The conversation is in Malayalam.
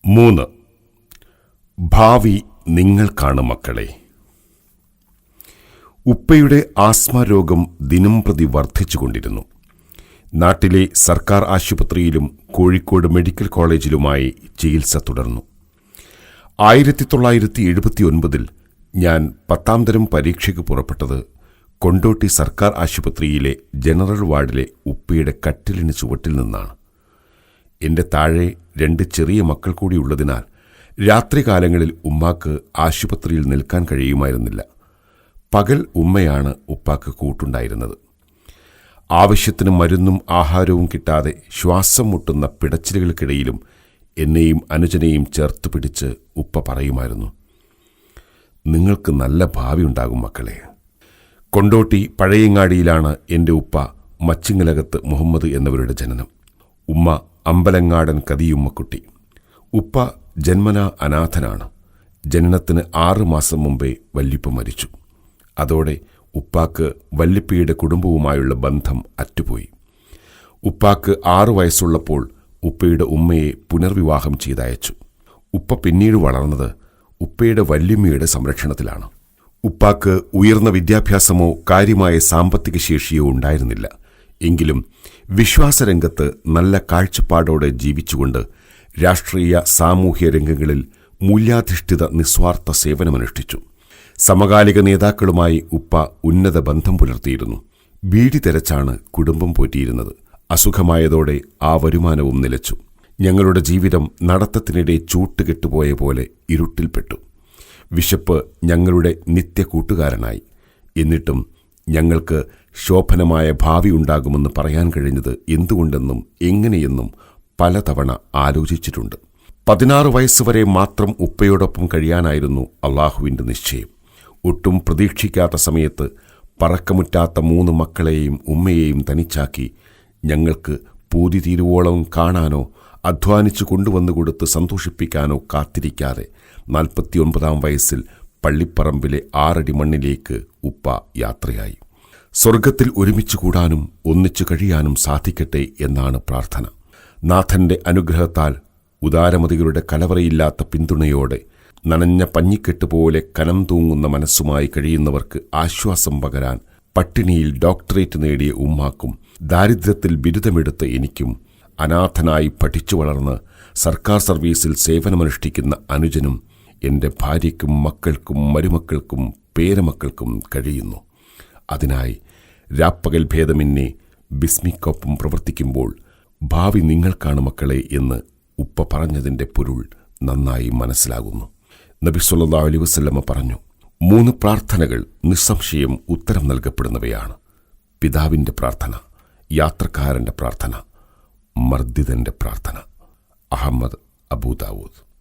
3. ഭാവി നിങ്ങൾക്കാണ് മക്കളെ. ഉപ്പയുടെ ആസ്മരോഗം ദിനംപ്രതി വർദ്ധിച്ചുകൊണ്ടിരുന്നു. നാട്ടിലെ സർക്കാർ ആശുപത്രിയിലും കോഴിക്കോട് മെഡിക്കൽ കോളേജിലുമായി ചികിത്സ തുടർന്നു. 1979 ഞാൻ 10ാം തരം പരീക്ഷയ്ക്ക് പുറപ്പെട്ടത് കൊണ്ടോട്ടി സർക്കാർ ആശുപത്രിയിലെ ജനറൽ വാർഡിലെ ഉപ്പയുടെ കട്ടിലിന് ചുവട്ടിൽ നിന്നാണ്. എൻ്റെ താഴെ 2 ചെറിയ മക്കൾ കൂടിയുള്ളതിനാൽ രാത്രികാലങ്ങളിൽ ഉമ്മാക്ക് ആശുപത്രിയിൽ നിൽക്കാൻ കഴിയുമായിരുന്നില്ല. പകൽ ഉമ്മയാണ് ഉപ്പാക്ക് കൂട്ടുണ്ടായിരുന്നത്. ആവശ്യത്തിന് മരുന്നും ആഹാരവും കിട്ടാതെ ശ്വാസം മുട്ടുന്ന പിടച്ചിലുകൾക്കിടയിലും എന്നെയും അനുജനെയും ചേർത്ത് പിടിച്ച് ഉപ്പ പറയുമായിരുന്നു, നിങ്ങൾക്ക് നല്ല ഭാവി ഉണ്ടാകും മക്കളെ. കൊണ്ടോട്ടി പഴയങ്ങാടിയിലാണ് എൻ്റെ ഉപ്പ മച്ചിങ്ങലകത്ത് മുഹമ്മദ് എന്നവരുടെ ജനനം. ഉമ്മ അമ്പലങ്ങാടൻ കതിയുമ്മക്കുട്ടി. ഉപ്പ ജന്മനാ അനാഥനാണ്. ജനനത്തിന് 6 മാസം മുമ്പേ വല്യുപ്പ മരിച്ചു. അതോടെ ഉപ്പാക്ക് വല്യപ്പയുടെ കുടുംബവുമായുള്ള ബന്ധം അറ്റുപോയി. ഉപ്പാക്ക് 6 വയസ്സുള്ളപ്പോൾ ഉപ്പയുടെ ഉമ്മയെ പുനർവിവാഹം ചെയ്തയച്ചു. ഉപ്പ പിന്നീട് വളർന്നത് ഉപ്പയുടെ വല്യമ്മയുടെ സംരക്ഷണത്തിലാണ്. ഉപ്പാക്ക് ഉയർന്ന വിദ്യാഭ്യാസമോ കാര്യമായ സാമ്പത്തിക ശേഷിയോ ഉണ്ടായിരുന്നില്ല. എങ്കിലും വിശ്വാസരംഗത്ത് നല്ല കാഴ്ചപ്പാടോടെ ജീവിച്ചുകൊണ്ട് രാഷ്ട്രീയ സാമൂഹ്യ രംഗങ്ങളിൽ മൂല്യാധിഷ്ഠിത നിസ്വാർത്ഥ സേവനമനുഷ്ഠിച്ചു. സമകാലിക നേതാക്കളുമായി ഉപ്പ ഉന്നത ബന്ധം പുലർത്തിയിരുന്നു. ബീഡി തെരച്ചാണ് കുടുംബം പോറ്റിയിരുന്നത്. അസുഖമായതോടെ ആ വരുമാനവും നിലച്ചു. ഞങ്ങളുടെ ജീവിതം നടത്തത്തിനിടെ ചൂട്ടുകെട്ടുപോയ പോലെ ഇരുട്ടിൽപ്പെട്ടു. വിശപ്പ് ഞങ്ങളുടെ നിത്യ കൂട്ടുകാരനായി. എന്നിട്ടും ഞങ്ങൾക്ക് ശോഭനമായ ഭാവി ഉണ്ടാകുമെന്ന് പറയാൻ കഴിഞ്ഞത് എന്തുകൊണ്ടെന്നും എങ്ങനെയെന്നും പലതവണ ആലോചിച്ചിട്ടുണ്ട്. 16 വയസ്സുവരെ മാത്രം ഉപ്പയോടൊപ്പം കഴിയാനായിരുന്നു അള്ളാഹുവിൻ്റെ നിശ്ചയം. ഒട്ടും പ്രതീക്ഷിക്കാത്ത സമയത്ത് പറക്കമുറ്റാത്ത 3 മക്കളെയും ഉമ്മയെയും തനിച്ചാക്കി ഞങ്ങൾക്ക് പൂതി തീരുവോളം കാണാനോ അധ്വാനിച്ചു കൊണ്ടുവന്നുകൊടുത്ത് സന്തോഷിപ്പിക്കാനോ കാത്തിരിക്കാതെ 49ാം വയസ്സിൽ പള്ളിപ്പറമ്പിലെ 6 അടി മണ്ണിലേക്ക് ഉപ്പ യാത്രയായി. സ്വർഗത്തിൽ ഒരുമിച്ച് കൂടാനും ഒന്നിച്ചു കഴിയാനും സാധിക്കട്ടെ എന്നാണ് പ്രാർത്ഥന. നാഥന്റെ അനുഗ്രഹത്താൽ ഉദാരമതികളുടെ കലവറയില്ലാത്ത പിന്തുണയോടെ നനഞ്ഞ പഞ്ഞിക്കെട്ട് പോലെ കനം തൂങ്ങുന്ന മനസ്സുമായി കഴിയുന്നവർക്ക് ആശ്വാസം പകരാൻ പട്ടിണിയിൽ ഡോക്ടറേറ്റ് നേടിയ ഉമ്മാക്കും ദാരിദ്ര്യത്തിൽ ബിരുദമെടുത്ത എനിക്കും അനാഥനായി പഠിച്ചു വളർന്ന് സർക്കാർ സർവീസിൽ സേവനമനുഷ്ഠിക്കുന്ന അനുജനും എൻ്റെ ഭാര്യയ്ക്കും മക്കൾക്കും മരുമക്കൾക്കും പേരമക്കൾക്കും കഴിയുന്നു. അതിനായി രാപ്പകൽ ഭേദമെന്നെ ബിസ്മിക്കൊപ്പം പ്രവർത്തിക്കുമ്പോൾ ഭാവി നിങ്ങൾക്കാണ് മക്കളെ എന്ന് ഉപ്പ പറഞ്ഞതിൻ്റെ പൊരുൾ നന്നായി മനസ്സിലാകുന്നു. നബി സല്ലല്ലാഹു അലൈഹി വസല്ലമ പറഞ്ഞു, 3 പ്രാർത്ഥനകൾ നിസ്സംശയം ഉത്തരം നൽകപ്പെടുന്നവയാണ്. പിതാവിൻ്റെ പ്രാർത്ഥന, യാത്രക്കാരൻ്റെ പ്രാർത്ഥന, മർദ്ദിതൻ്റെ പ്രാർത്ഥന. അഹമ്മദ് അബൂ ദാവൂദ്.